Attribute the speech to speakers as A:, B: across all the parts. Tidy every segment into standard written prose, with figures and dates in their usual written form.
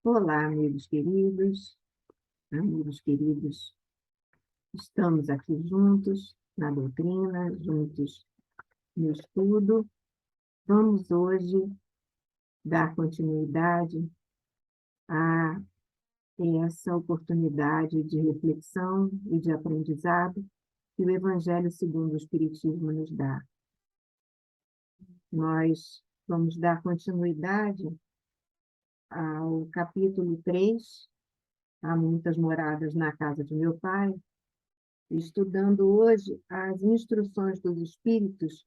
A: Olá, amigos queridos, estamos aqui juntos na doutrina, juntos no estudo. Vamos hoje dar continuidade a essa oportunidade de reflexão e de aprendizado que o Evangelho segundo o Espiritismo nos dá. Nós vamos dar continuidade ao capítulo 3, Há muitas moradas na casa de meu pai, estudando hoje as instruções dos espíritos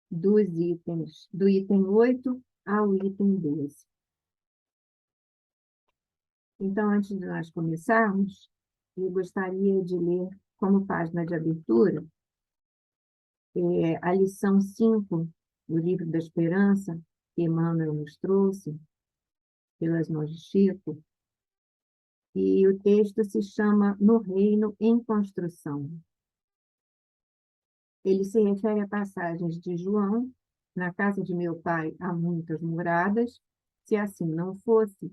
A: do item 8 ao item 12. Então, antes de nós começarmos, eu gostaria de ler como página de abertura a lição 5 do Livro da Esperança, que Emmanuel nos trouxe, pelas mãos de Chico, e o texto se chama No Reino em Construção. Ele se refere a passagens de João: na casa de meu pai há muitas moradas, se assim não fosse,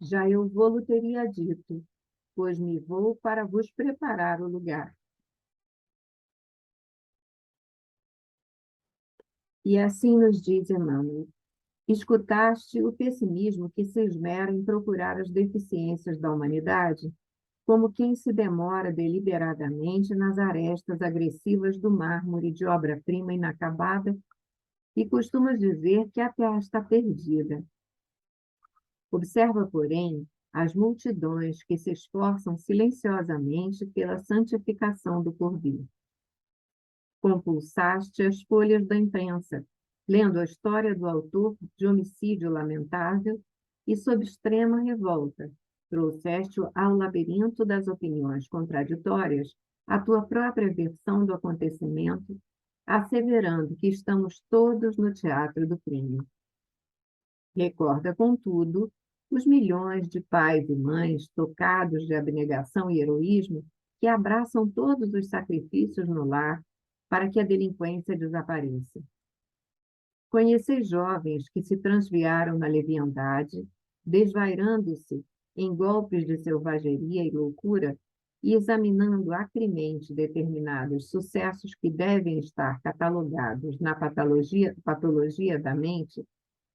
A: já eu vô-lo teria dito, pois me vou para vos preparar o lugar. E assim nos diz Emmanuel: escutaste o pessimismo que se esmera em procurar as deficiências da humanidade, como quem se demora deliberadamente nas arestas agressivas do mármore de obra-prima inacabada e costumas dizer que a terra está perdida. Observa, porém, as multidões que se esforçam silenciosamente pela santificação do porvir. Compulsaste as folhas da imprensa, lendo a história do autor de homicídio lamentável e, sob extrema revolta, trouxeste-o ao labirinto das opiniões contraditórias a tua própria versão do acontecimento, asseverando que estamos todos no teatro do crime. Recorda, contudo, os milhões de pais e mães tocados de abnegação e heroísmo que abraçam todos os sacrifícios no lar para que a delinquência desapareça. Conheceis jovens que se transviaram na leviandade, desvairando-se em golpes de selvageria e loucura e examinando acremente determinados sucessos que devem estar catalogados na patologia da mente,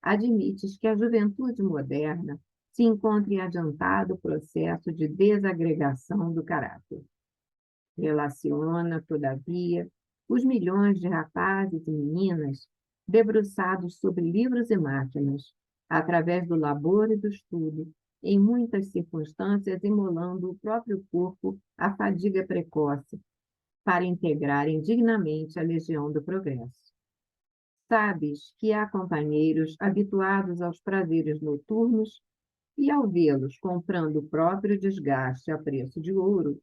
A: admites que a juventude moderna se encontra em adiantado processo de desagregação do caráter. Relaciona, todavia, os milhões de rapazes e meninas debruçados sobre livros e máquinas, através do labor e do estudo, em muitas circunstâncias imolando o próprio corpo à fadiga precoce, para integrarem dignamente a legião do progresso. Sabes que há companheiros habituados aos prazeres noturnos e, ao vê-los comprando o próprio desgaste a preço de ouro,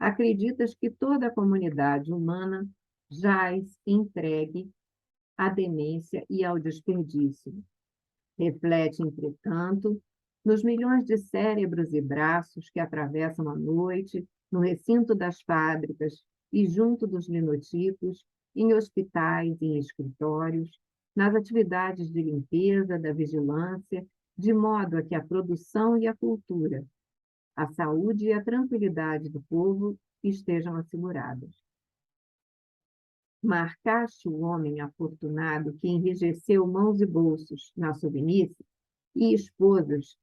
A: acreditas que toda a comunidade humana jaz entregue à demência e ao desperdício. Reflete, entretanto, nos milhões de cérebros e braços que atravessam a noite no recinto das fábricas e junto dos linotipos, em hospitais e em escritórios, nas atividades de limpeza, da vigilância, de modo a que a produção e a cultura, a saúde e a tranquilidade do povo estejam asseguradas. Marcaste o homem afortunado que enrijeceu mãos e bolsos na sovinice e esposas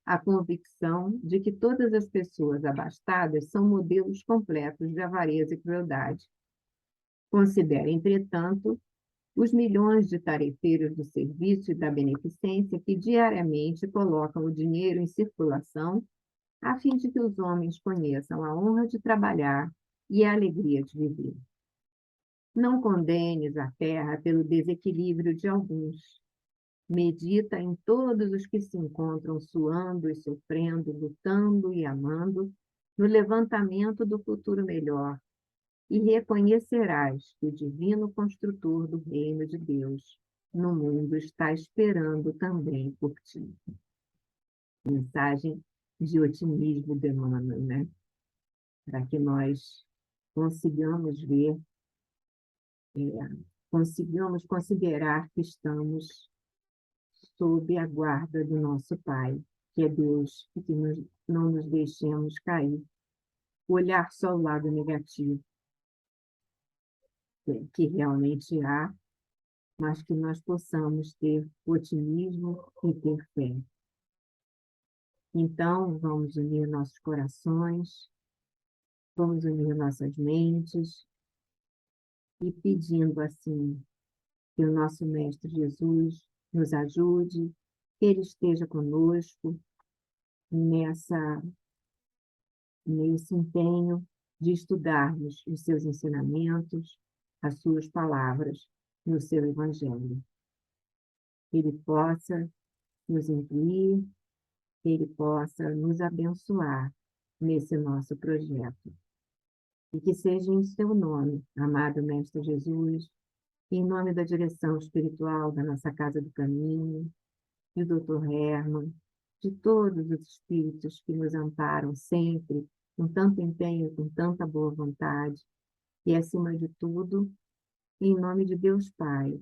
A: a convicção de que todas as pessoas abastadas são modelos completos de avareza e crueldade. Considera, entretanto, os milhões de tarefeiros do serviço e da beneficência que diariamente colocam o dinheiro em circulação a fim de que os homens conheçam a honra de trabalhar e a alegria de viver. Não condenes a terra pelo desequilíbrio de alguns. Medita em todos os que se encontram suando e sofrendo, lutando e amando, no levantamento do futuro melhor, e reconhecerás que o divino construtor do reino de Deus no mundo está esperando também por ti. Mensagem de otimismo de Emmanuel, né? Para que nós consigamos ver, consigamos considerar que estamos sob a guarda do nosso Pai, que é Deus, e que não nos deixemos cair. Olhar só o lado negativo, que realmente há, mas que nós possamos ter otimismo e ter fé. Então, vamos unir nossos corações, vamos unir nossas mentes e pedindo assim que o nosso Mestre Jesus nos ajude, que Ele esteja conosco nessa, nesse empenho de estudarmos os seus ensinamentos, as suas palavras no seu Evangelho. Que Ele possa nos incluir, que Ele possa nos abençoar nesse nosso projeto. E que seja em seu nome, amado Mestre Jesus, em nome da direção espiritual da nossa Casa do Caminho, de Dr. Herman, de todos os espíritos que nos amparam sempre, com tanto empenho, com tanta boa vontade, e, acima de tudo, em nome de Deus Pai,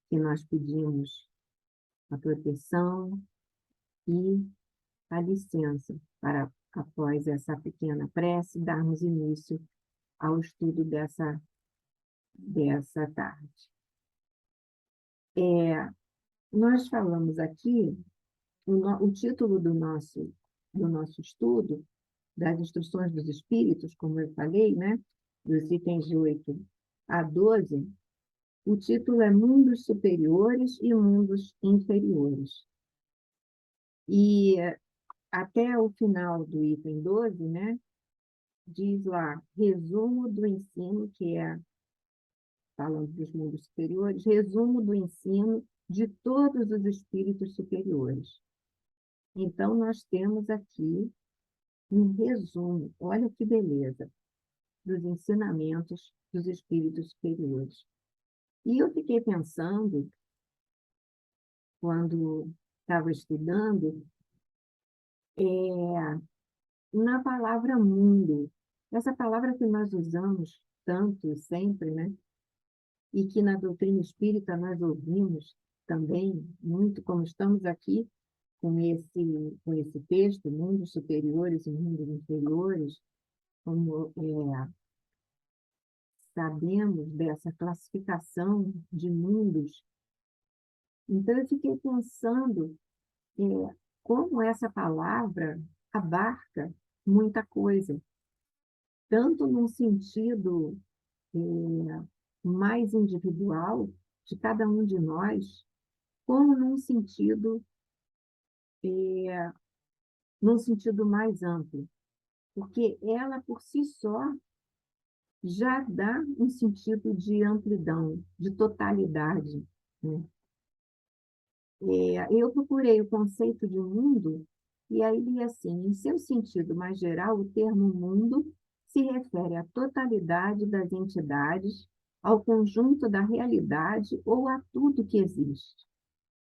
A: que nós pedimos a proteção e a licença para, após essa pequena prece, darmos início ao estudo dessa tarde. Nós falamos aqui, o título do nosso estudo, das instruções dos espíritos, como eu falei, né? Dos itens de 8 a 12, o título é Mundos Superiores e Mundos Inferiores. E até o final do item 12, né? Diz lá, resumo do ensino, que é, falando dos mundos superiores, resumo do ensino de todos os espíritos superiores. Então, nós temos aqui um resumo, olha que beleza, dos ensinamentos dos espíritos superiores. E eu fiquei pensando, quando estava estudando, na palavra mundo. Essa palavra que nós usamos tanto, sempre, né? E que na doutrina espírita nós ouvimos também muito, como estamos aqui com esse texto, mundos superiores e mundos inferiores, como sabemos dessa classificação de mundos. Então, eu fiquei pensando como essa palavra abarca muita coisa, tanto num sentido mais individual de cada um de nós, como num sentido mais amplo, porque ela, por si só, já dá um sentido de amplidão, de totalidade, né? Eu procurei o conceito de mundo, e aí li assim, em seu sentido mais geral, o termo mundo se refere à totalidade das entidades, ao conjunto da realidade ou a tudo que existe.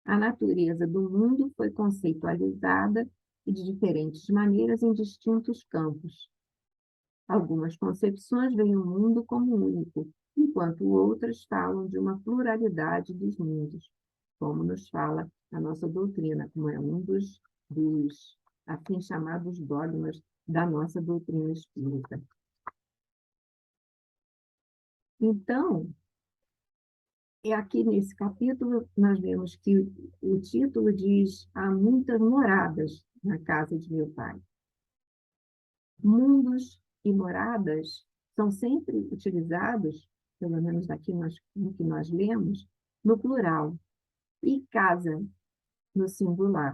A: A natureza do mundo foi conceitualizada de diferentes maneiras em distintos campos. Algumas concepções veem o mundo como único, enquanto outras falam de uma pluralidade dos mundos, como nos fala a nossa doutrina, como é um dos assim chamados dogmas da nossa doutrina espírita. Então, aqui nesse capítulo, nós vemos que o título diz: há muitas moradas na casa de meu pai. Mundos e moradas são sempre utilizados, pelo menos aqui no que nós lemos, no plural, e casa no singular.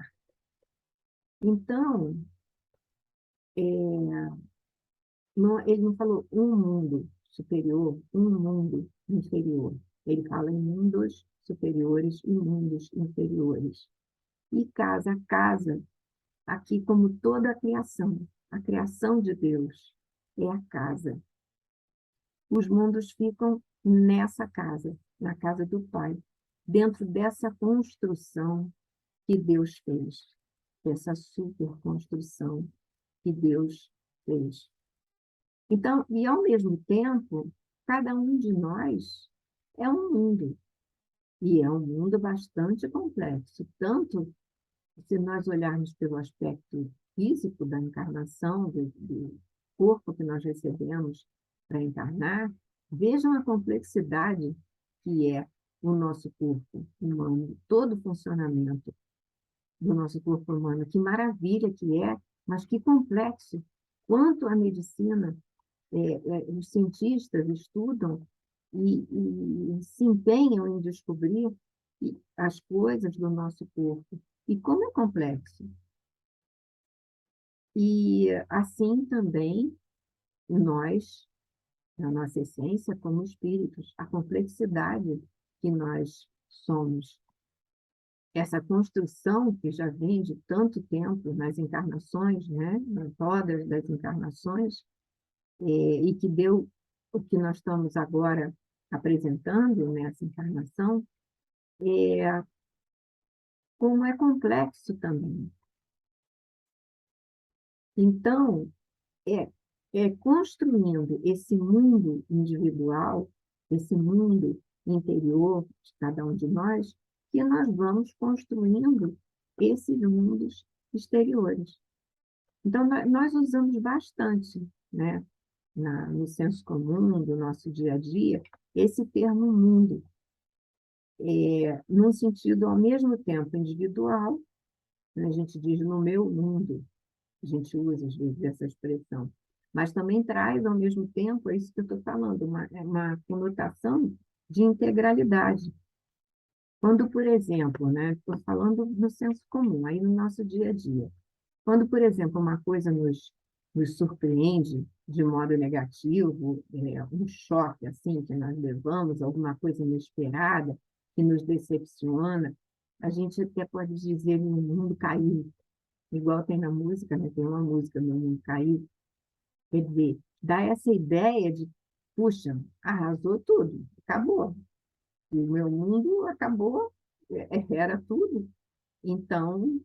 A: Então, ele não falou um mundo superior, um mundo inferior. Ele fala em mundos superiores e mundos inferiores. E casa, aqui como toda a criação de Deus é a casa. Os mundos ficam nessa casa, na casa do Pai, dentro dessa construção que Deus fez, dessa superconstrução que Deus fez. Então, e ao mesmo tempo, cada um de nós é um mundo. E é um mundo bastante complexo, tanto se nós olharmos pelo aspecto físico da encarnação, do corpo que nós recebemos para encarnar, vejam a complexidade que é o nosso corpo humano, todo o funcionamento do nosso corpo humano. Que maravilha que é, mas que complexo. Quanto a medicina, os cientistas estudam e se empenham em descobrir as coisas do nosso corpo. E como é complexo. E assim também nós, na nossa essência, como espíritos, a complexidade que nós somos, essa construção que já vem de tanto tempo nas encarnações, né, nas rodas das encarnações, e que deu o que nós estamos agora apresentando nessa encarnação, como é complexo também. Então, é, é construindo esse mundo individual, esse mundo interior de cada um de nós, que nós vamos construindo esses mundos exteriores. Então, nós usamos bastante, né, no senso comum do nosso dia a dia, esse termo mundo, num sentido, ao mesmo tempo, individual, né, a gente diz no meu mundo, a gente usa, às vezes, essa expressão, mas também traz, ao mesmo tempo, é isso que eu estou falando, uma conotação de integralidade. Quando, por exemplo, né, estou falando no senso comum, aí no nosso dia a dia, quando, por exemplo, uma coisa nos surpreende de modo negativo, um choque assim que nós levamos, alguma coisa inesperada que nos decepciona, a gente até pode dizer que o mundo caiu, igual tem na música, né? Tem uma música, Meu Mundo Caiu, quer dizer, dá essa ideia de, puxa, arrasou tudo, acabou, o meu mundo acabou, era tudo. Então,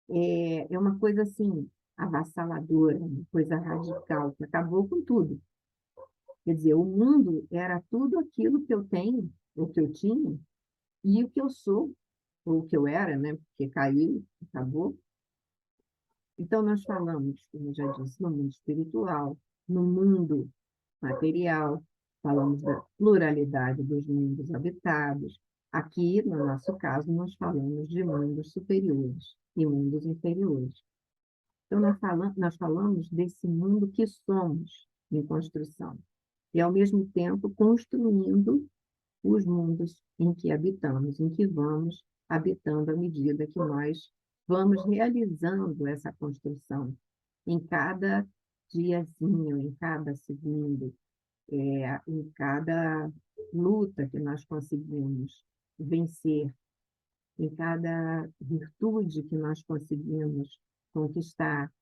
A: é uma coisa assim, avassaladora, uma coisa radical, que acabou com tudo. Quer dizer, o mundo era tudo aquilo que eu tenho, ou que eu tinha, e o que eu sou, ou o que eu era, né? Porque caiu, acabou. Então, nós falamos, como eu já disse, no mundo espiritual, no mundo material, falamos da pluralidade dos mundos habitados. Aqui, no nosso caso, nós falamos de mundos superiores e mundos inferiores. Então, nós falamos desse mundo que somos em construção, e, ao mesmo tempo, construindo os mundos em que habitamos, em que vamos habitando à medida que nós vamos realizando essa construção em cada diazinho, em cada segundo, em cada luta que nós conseguimos vencer, em cada virtude que nós conseguimos conquistar,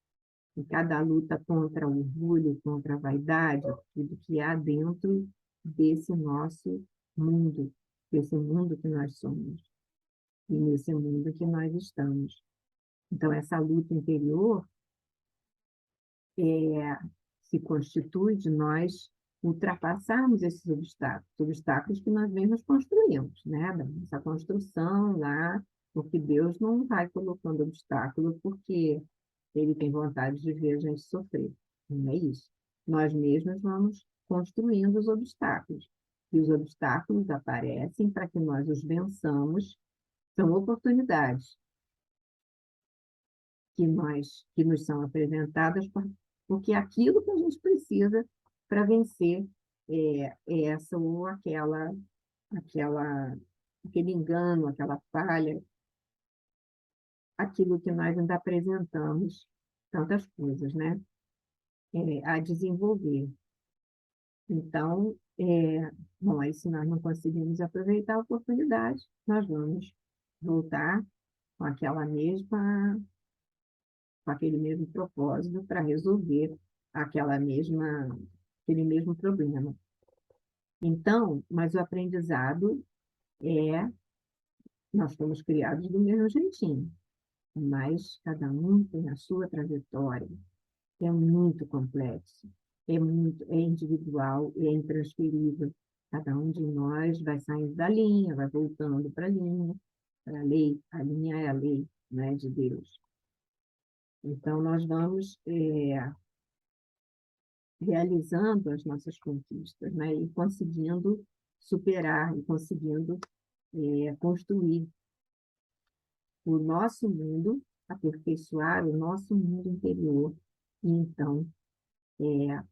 A: em cada luta contra o orgulho, contra a vaidade, tudo que há dentro desse nosso mundo, desse mundo que nós somos e nesse mundo que nós estamos. Então, essa luta interior se constitui de nós ultrapassarmos esses obstáculos que nós mesmos construímos, né? Da nossa construção lá, porque Deus não vai colocando obstáculo porque Ele tem vontade de ver a gente sofrer. Não é isso. Nós mesmos vamos construindo os obstáculos. E os obstáculos aparecem para que nós os vençamos. São oportunidades que nos são apresentadas, porque é aquilo que a gente precisa para vencer essa ou aquela, aquele engano, aquela falha, aquilo que nós ainda apresentamos, tantas coisas, né? A desenvolver. Então, bom, aí se nós não conseguimos aproveitar a oportunidade, nós vamos voltar com com aquele mesmo propósito para resolver aquele mesmo problema. Então, mas o aprendizado nós fomos criados do mesmo jeitinho, mas cada um tem a sua trajetória, é muito complexo, é individual, é intransferível. Cada um de nós vai saindo da linha, vai voltando para a linha, para a lei. A linha é a lei, né, de Deus. Então, nós vamos realizando as nossas conquistas, né, e conseguindo superar, e conseguindo construir o nosso mundo, aperfeiçoar o nosso mundo interior, e então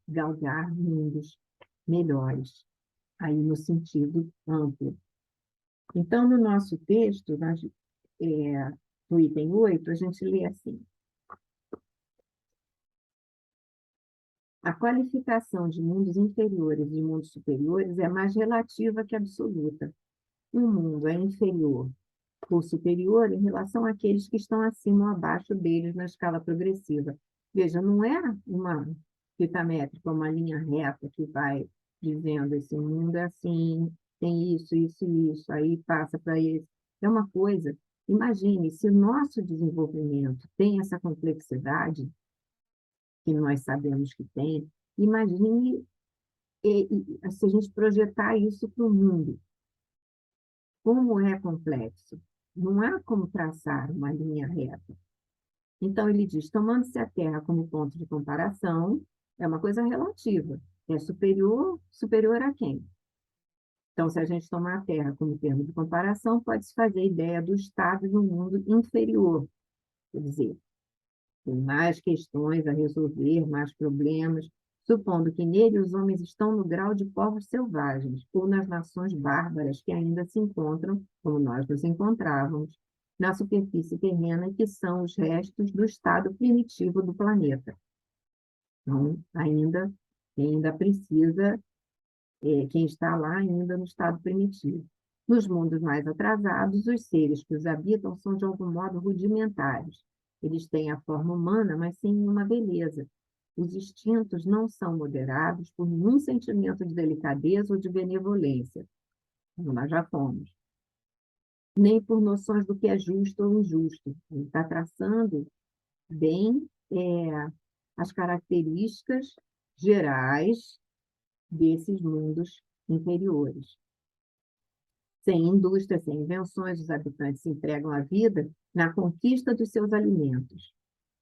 A: galgar mundos melhores, aí no sentido amplo. Então, no nosso texto, no item 8, a gente lê assim: a qualificação de mundos inferiores e mundos superiores é mais relativa que absoluta. Um mundo é inferior ou superior em relação àqueles que estão acima ou abaixo deles na escala progressiva. Veja, não é uma fita métrica, uma linha reta que vai dizendo esse mundo é assim, tem isso, isso e isso, aí passa para esse. É uma coisa, imagine, se o nosso desenvolvimento tem essa complexidade, que nós sabemos que tem, imagine se a gente projetar isso para o mundo. Como é complexo. Não há como traçar uma linha reta. Então, ele diz, tomando-se a Terra como ponto de comparação, é uma coisa relativa. É superior a quem? Então, se a gente tomar a Terra como termo de comparação, pode-se fazer ideia do estado do mundo inferior. Quer dizer, tem mais questões a resolver, mais problemas, supondo que nele os homens estão no grau de povos selvagens, ou nas nações bárbaras que ainda se encontram, como nós nos encontrávamos, na superfície terrena, que são os restos do estado primitivo do planeta. Então, ainda precisa, quem está lá ainda no estado primitivo. Nos mundos mais atrasados, os seres que os habitam são de algum modo rudimentares. Eles têm a forma humana, mas sem nenhuma beleza. Os instintos não são moderados por nenhum sentimento de delicadeza ou de benevolência, como nós já fomos, nem por noções do que é justo ou injusto. Ele está traçando bem as características gerais desses mundos inferiores. Sem indústria, sem invenções, os habitantes se entregam a vida na conquista dos seus alimentos.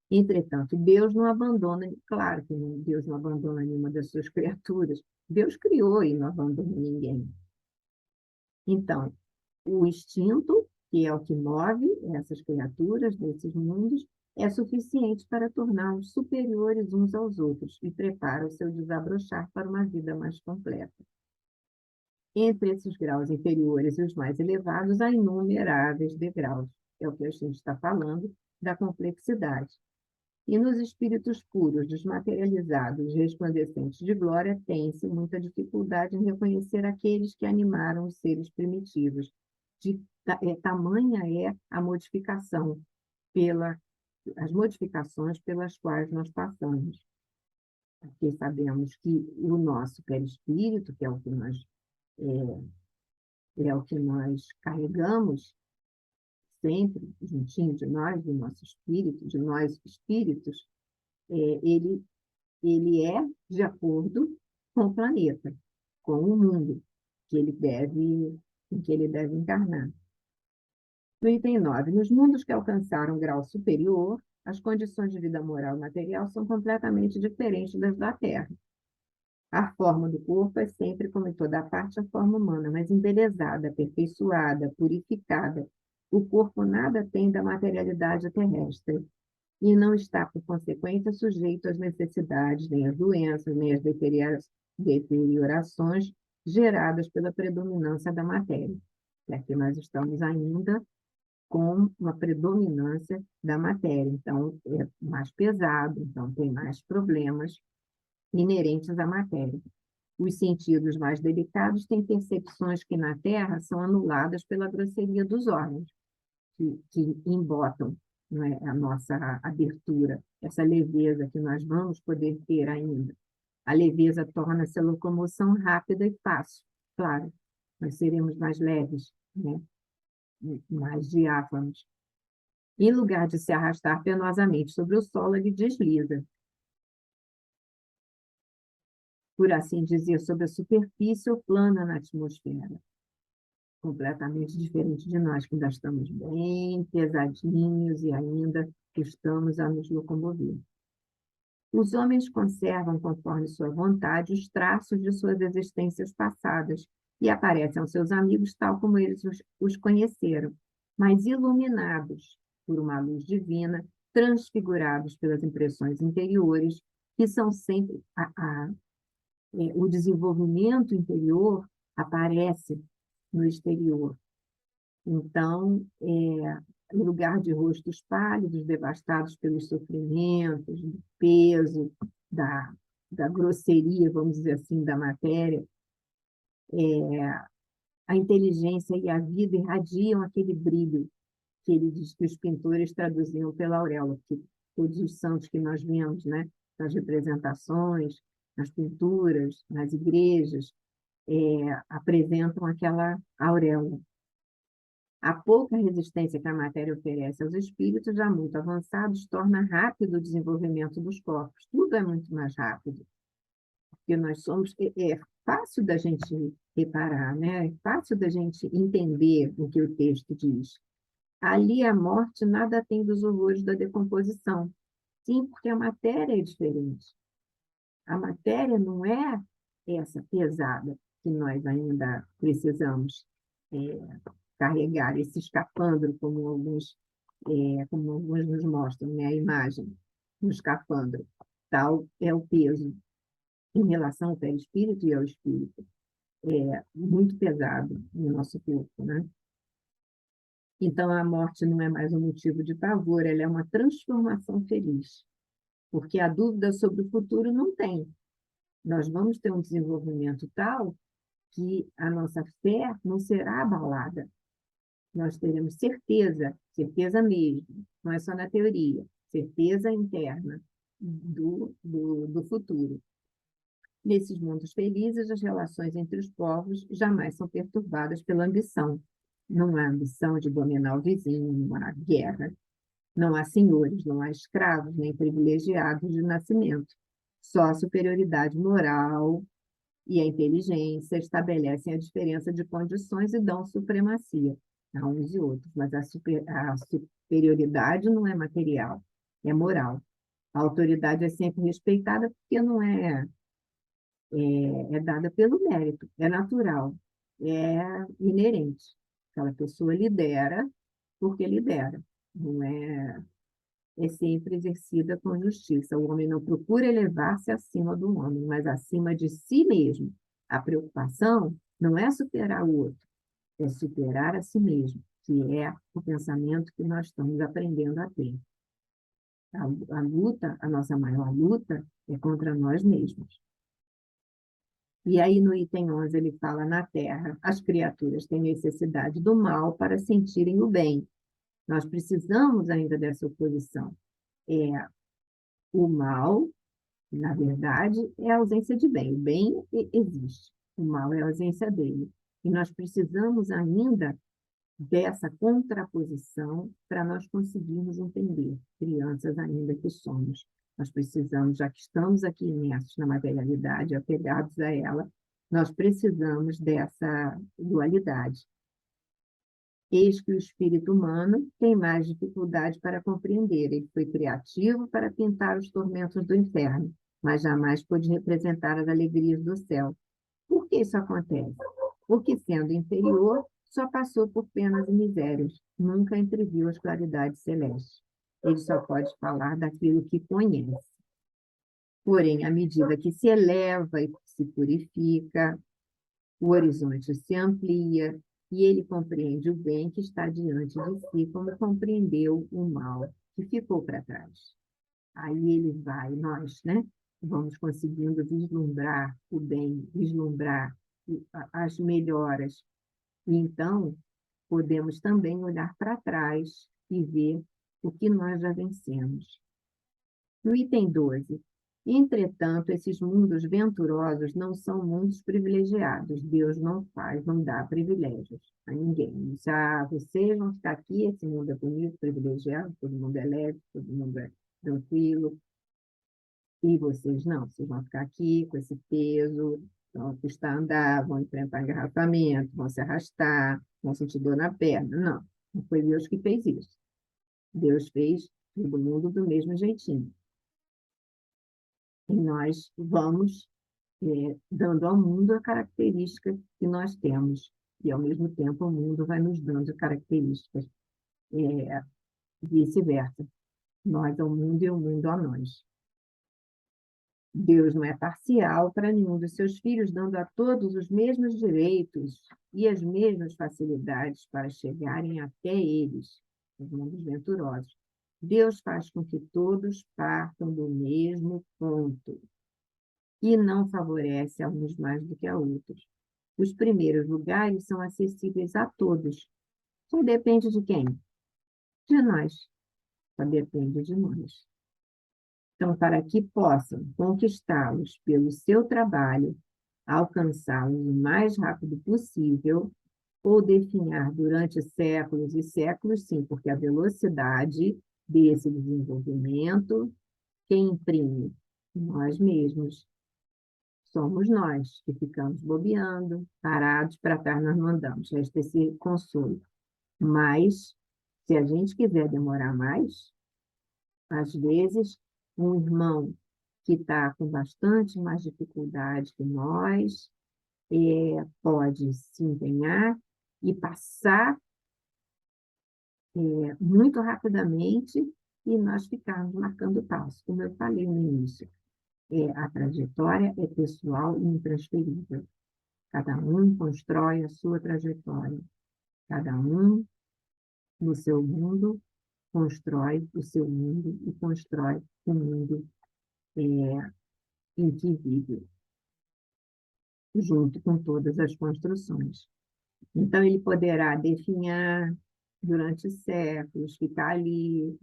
A: Entretanto, Deus não abandona, claro que Deus não abandona nenhuma das suas criaturas, Deus criou e não abandona ninguém. Então, o instinto, que é o que move essas criaturas desses mundos, é suficiente para torná-los superiores uns aos outros e prepara o seu desabrochar para uma vida mais completa. Entre esses graus inferiores e os mais elevados, há inumeráveis degraus. É o que a gente está falando da complexidade. E nos espíritos puros, desmaterializados, resplandecentes de glória, tem-se muita dificuldade em reconhecer aqueles que animaram os seres primitivos. Tamanha é a modificação, as modificações pelas quais nós passamos. Porque sabemos que o nosso perispírito, que é o que nós carregamos sempre juntinho de nós, do nosso espírito, de nós espíritos, ele é de acordo com o planeta, com o mundo em que ele deve encarnar. No item 9, nos mundos que alcançaram um grau superior, as condições de vida moral e material são completamente diferentes das da Terra. A forma do corpo é sempre, como em toda parte, a forma humana, mas embelezada, aperfeiçoada, purificada. O corpo nada tem da materialidade terrestre e não está, por consequência, sujeito às necessidades, nem às doenças, nem às deteriorações geradas pela predominância da matéria. Aqui nós estamos ainda com uma predominância da matéria, então é mais pesado, então tem mais problemas inerentes à matéria. Os sentidos mais delicados têm percepções que na Terra são anuladas pela grosseria dos órgãos, que embotam, não é, a nossa abertura, essa leveza que nós vamos poder ter ainda. A leveza torna-se a locomoção rápida e fácil, claro, nós seremos mais leves, né? Mais diáfanos. Em lugar de se arrastar penosamente sobre o solo, ele desliza. por assim dizer, sobre a superfície ou plana na atmosfera, completamente diferente de nós, que ainda estamos bem pesadinhos e ainda estamos a nos locomover. Os homens conservam, conforme sua vontade, os traços de suas existências passadas e aparecem aos seus amigos tal como eles os conheceram, mas iluminados por uma luz divina, transfigurados pelas impressões interiores, que são sempre o desenvolvimento interior aparece no exterior. Então, em lugar de rostos pálidos, devastados pelos sofrimentos, do peso, da, da grosseria, vamos dizer assim, da matéria, a inteligência e a vida irradiam aquele brilho que ele diz que os pintores traduziam pela auréola, que todos os santos que nós vemos, né, nas representações, nas pinturas, nas igrejas, apresentam aquela auréola. A pouca resistência que a matéria oferece aos espíritos já muito avançados torna rápido o desenvolvimento dos corpos. Tudo é muito mais rápido, porque nós somos... É fácil da gente reparar, né? É fácil da gente entender o que o texto diz. Ali a morte nada tem dos horrores da decomposição. Sim, porque a matéria é diferente. A matéria não é essa pesada que nós ainda precisamos carregar, esse escafandro, como alguns nos mostram, né, a imagem do escafandro. Tal é o peso em relação ao perispírito e ao espírito. É muito pesado no nosso corpo, né? Então, a morte não é mais um motivo de pavor, ela é uma transformação feliz, porque a dúvida sobre o futuro não tem. Nós vamos ter um desenvolvimento tal que a nossa fé não será abalada. Nós teremos certeza, certeza mesmo, não é só na teoria, certeza interna do futuro. Nesses mundos felizes, as relações entre os povos jamais são perturbadas pela ambição. Não há ambição de dominar o vizinho, não há guerra, não há senhores, não há escravos, nem privilegiados de nascimento. Só a superioridade moral e a inteligência estabelecem a diferença de condições e dão supremacia a uns e outros, mas a superioridade não é material, é moral. A autoridade é sempre respeitada porque não é dada pelo mérito, é natural, é inerente. Aquela pessoa lidera porque lidera, não é sempre exercida com justiça. O homem não procura elevar-se acima do homem, mas acima de si mesmo. A preocupação não é superar o outro, é superar a si mesmo, que é o pensamento que nós estamos aprendendo a ter. A luta, a nossa maior luta, é contra nós mesmos. E aí, no item 11, ele fala: na Terra, as criaturas têm necessidade do mal para sentirem o bem. Nós precisamos ainda dessa oposição. O mal, na verdade, é a ausência de bem. O bem existe, o mal é a ausência dele. E nós precisamos ainda dessa contraposição para nós conseguirmos entender, crianças ainda que somos. Nós precisamos, já que estamos aqui imersos na materialidade, apegados a ela, nós precisamos dessa dualidade. Eis que o espírito humano tem mais dificuldade para compreender. Ele foi criativo para pintar os tormentos do inferno, mas jamais pôde representar as alegrias do céu. Por que isso acontece? Porque, sendo inferior, só passou por penas e misérias, nunca entreviu as claridades celestes. Ele só pode falar daquilo que conhece. Porém, à medida que se eleva e se purifica, o horizonte se amplia e ele compreende o bem que está diante de si, como compreendeu o mal que ficou para trás. Aí ele vai, nós, né? Vamos conseguindo vislumbrar o bem, vislumbrar as melhoras. E então, podemos também olhar para trás e ver o que nós já vencemos. No item 12, entretanto, esses mundos venturosos não são mundos privilegiados. Deus não dá privilégios a ninguém. Diz: vocês vão ficar aqui, esse mundo é bonito, privilegiado, todo mundo é leve, todo mundo é tranquilo. E vocês não, vocês vão ficar aqui com esse peso, vão custar a andar, vão enfrentar engarrafamento, vão se arrastar, vão sentir dor na perna. Não, não foi Deus que fez isso. Deus fez todo mundo do mesmo jeitinho. E nós vamos dando ao mundo a característica que nós temos. E, ao mesmo tempo, o mundo vai nos dando características, vice-versa. Nós ao mundo e o mundo a nós. Deus não é parcial para nenhum dos seus filhos, dando a todos os mesmos direitos e as mesmas facilidades para chegarem até eles, os mundos venturosos. Deus faz com que todos partam do mesmo ponto e não favorece a uns mais do que a outros. Os primeiros lugares são acessíveis a todos. Só depende de quem? De nós. Só depende de nós. Então, para que possam conquistá-los pelo seu trabalho, alcançá-los o mais rápido possível, ou definhar durante séculos e séculos, sim, porque a velocidade desse desenvolvimento, quem imprime? Nós mesmos. Somos nós que ficamos bobeando, parados, para trás nós não andamos. Resta esse consolo. Mas, se a gente quiser demorar mais, às vezes, um irmão que está com bastante mais dificuldade que nós, pode se empenhar e passar muito rapidamente e nós ficarmos marcando passo. Como eu falei no início, a trajetória é pessoal e intransferível. Cada um constrói a sua trajetória. Cada um, no seu mundo, constrói o seu mundo e constrói o mundo em que vive, junto com todas as construções. Então, ele poderá definhar durante séculos, ficar ali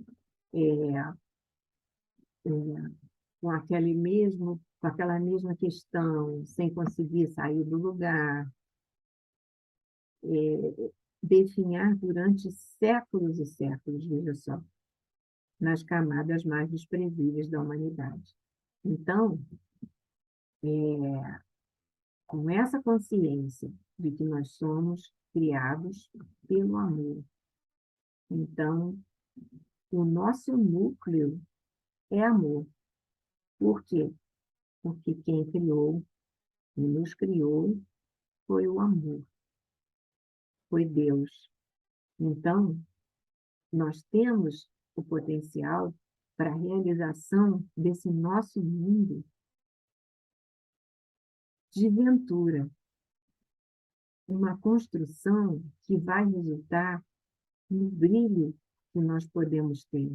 A: com aquela mesma questão, sem conseguir sair do lugar, definhar durante séculos e séculos, veja só, nas camadas mais desprezíveis da humanidade. Então, com essa consciência de que nós somos criados pelo amor, então, o nosso núcleo é amor. Por quê? Porque quem criou e nos criou foi o amor, foi Deus. Então, nós temos o potencial para a realização desse nosso mundo de ventura, uma construção que vai resultar no brilho que nós podemos ter,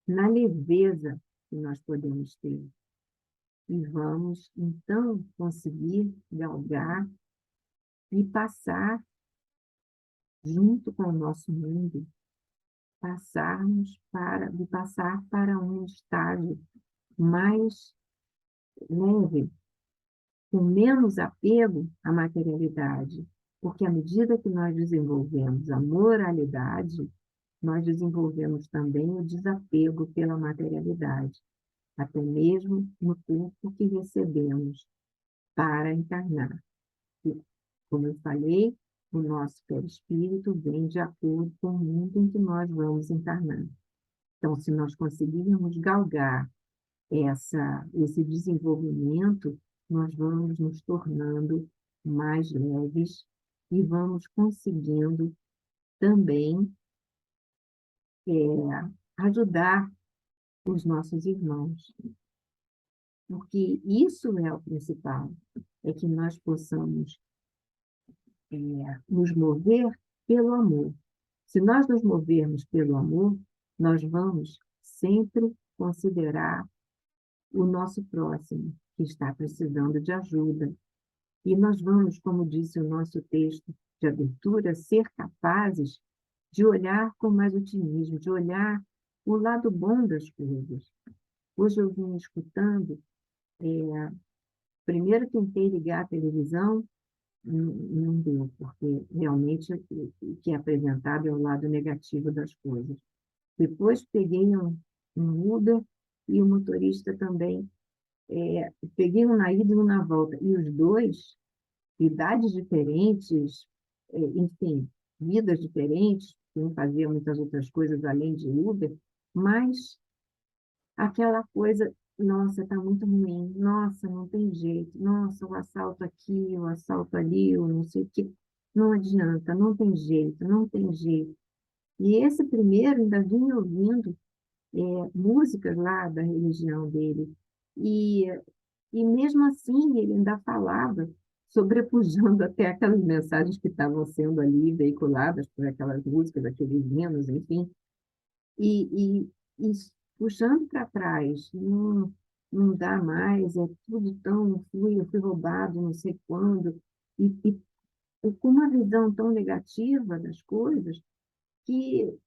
A: na leveza que nós podemos ter. E vamos, então, conseguir galgar e passar, junto com o nosso mundo, passar para um estágio mais leve, com menos apego à materialidade, porque à medida que nós desenvolvemos a moralidade, nós desenvolvemos também o desapego pela materialidade, até mesmo no corpo que recebemos para encarnar. E, como eu falei, o nosso perispírito vem de acordo com o mundo em que nós vamos encarnar. Então, se nós conseguirmos galgar esse desenvolvimento, nós vamos nos tornando mais leves e vamos conseguindo também ajudar os nossos irmãos. Porque isso é o principal, é que nós possamos nos mover pelo amor. Se nós nos movermos pelo amor, nós vamos sempre considerar o nosso próximo, que está precisando de ajuda. E nós vamos, como disse o nosso texto de abertura, ser capazes de olhar com mais otimismo, de olhar o lado bom das coisas. Hoje eu vim escutando, primeiro tentei ligar a televisão, não deu, porque realmente o que é apresentado é o lado negativo das coisas. Depois peguei um Uber e o motorista também. Peguei um na ida e um na volta, e os dois, idades diferentes, enfim, vidas diferentes, um fazia muitas outras coisas além de Uber, mas aquela coisa, nossa, está muito ruim, nossa, não tem jeito, nossa, o assalto aqui, o assalto ali, o não sei o quê, não adianta, não tem jeito, não tem jeito. E esse primeiro ainda vinha ouvindo músicas lá da religião dele, e, e mesmo assim ele ainda falava, sobrepujando até aquelas mensagens que estavam sendo ali veiculadas por aquelas músicas, aqueles hinos, enfim, e, e puxando para trás, não, não dá mais, é tudo tão, eu fui roubado não sei quando, e com uma visão tão negativa das coisas que,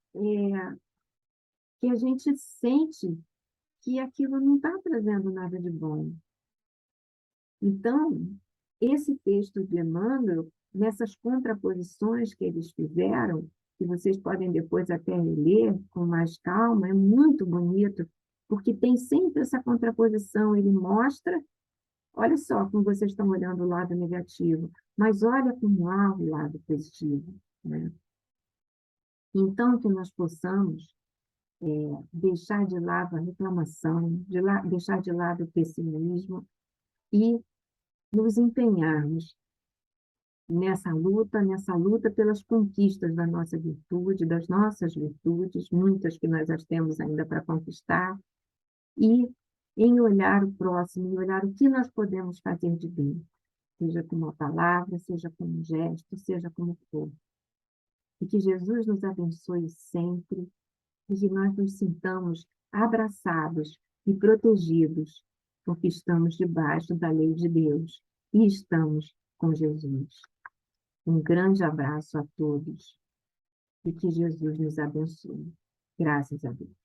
A: que a gente sente que aquilo não está trazendo nada de bom. Então, esse texto de Emmanuel, nessas contraposições que eles fizeram, que vocês podem depois até ler com mais calma, é muito bonito, porque tem sempre essa contraposição. Ele mostra, olha só como vocês estão olhando o lado negativo, mas olha como há o lado positivo, né? Então, que nós possamos deixar de lado a reclamação, deixar de lado o pessimismo e nos empenharmos nessa luta pelas conquistas da nossa virtude, das nossas virtudes, muitas que nós as temos ainda para conquistar, e em olhar o próximo, em olhar o que nós podemos fazer de bem, seja com uma palavra, seja com um gesto, seja como for. E que Jesus nos abençoe sempre, e que nós nos sintamos abraçados e protegidos, porque estamos debaixo da lei de Deus e estamos com Jesus. Um grande abraço a todos e que Jesus nos abençoe. Graças a Deus.